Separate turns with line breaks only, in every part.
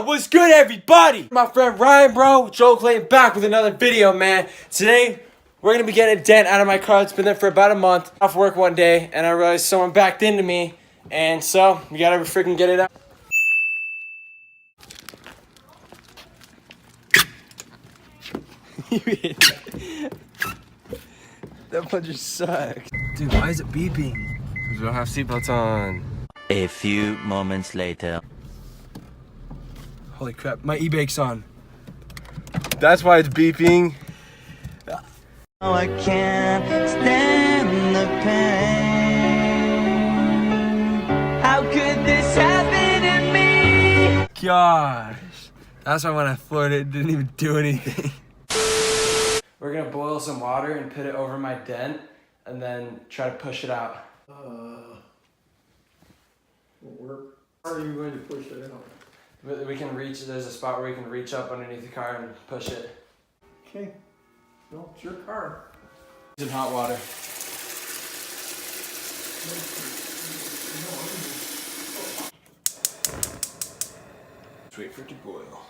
Yo, what's good, everybody? My friend Ryan, bro. Joel Clayton back with another video, man. Today, we're gonna be getting a dent out of my car. It's been there for about a month. Off work one day, and I realized someone backed into me, and so we gotta freaking get it out. That puncher sucks. Dude, why is it beeping? Because we don't have seatbelts on.
A few moments later.
Holy crap, my e-brake's on.
That's why it's beeping.
Oh, I can't stand the pain. How could this happen to me?
Gosh, that's why when I floored it didn't even do anything. We're gonna boil some water and put it over my dent and then try to push it out.
Where are you going to push it out?
We can reach, there's a spot where we can reach up underneath the car and push it.
Okay. No, it's your car.
It's in hot water. Let's wait for it to boil.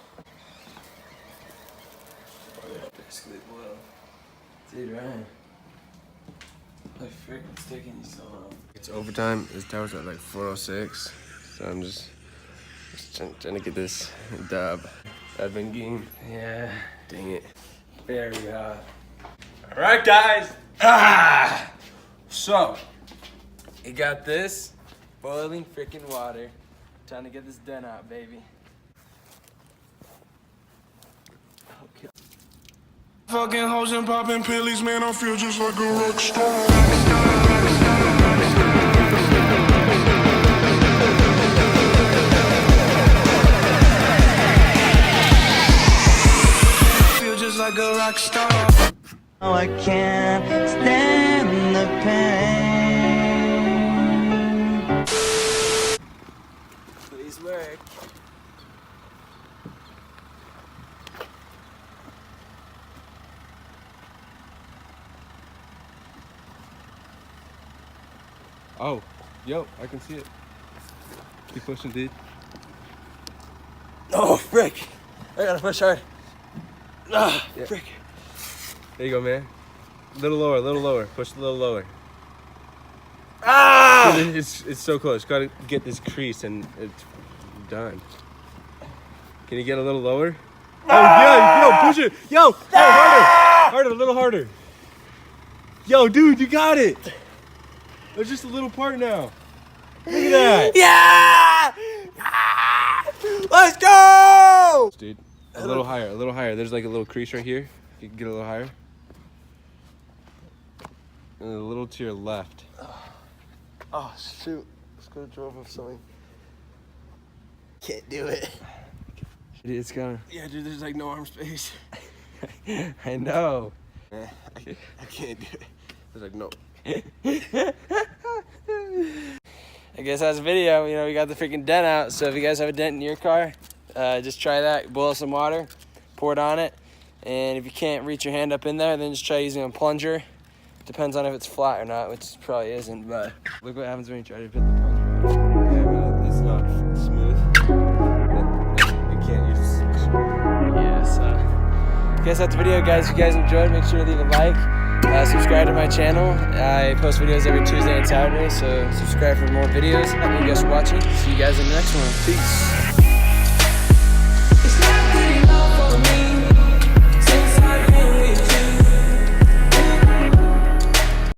Basically boil. Dude, Ryan. Holy frick, it's taking you so long.
It's overtime. This tower's at like 4:06, so I'm just trying to get this dub. Advent game.
Yeah.
Dang it.
Very hot. Alright, guys. So, you got this boiling freaking water. Trying to get this dent out, baby. Okay.
Fucking hoes and popping pillies, man, I feel just like a rock star. Feel just like a rock star.
Oh, I can't stand the pain.
Please work.
Oh, yo, I can see it. Keep pushing, dude.
Oh, frick. I gotta push hard. Ah,
Yeah.
frick.
There you go, man. A little lower, a little lower. Push a little lower.
Ah!
It's so close. Gotta get this crease and it's done. Can you get a little lower? Oh, yeah, yo, push it. Yo, harder. Harder, a little harder. Yo, dude, you got it. There's just a little part now. Look at that.
Yeah! Ah! Let's go!
Dude, a little higher, a little higher. There's like a little crease right here. You can get a little higher. And a little to your left.
Oh, shoot. Let's go to drove off something. Can't do it.
It's gonna.
Yeah, dude, there's like no arm space.
I know.
I can't do it.
There's like no.
I guess that's a video. You know, we got the freaking dent out. So if you guys have a dent in your car, just try that. Boil some water, pour it on it. And if you can't reach your hand up in there, then just try using a plunger. Depends on if it's flat or not, which probably isn't, but look what happens when you try to put the plunger on.
Yeah, but it's not smooth. You can't use it.
Yeah, so I guess that's the video, guys. If you guys enjoyed, make sure to leave a like. Subscribe to my channel. I post videos every Tuesday and Saturday, so subscribe for more videos. Thank you guys for watching. See you guys in the next one. Peace.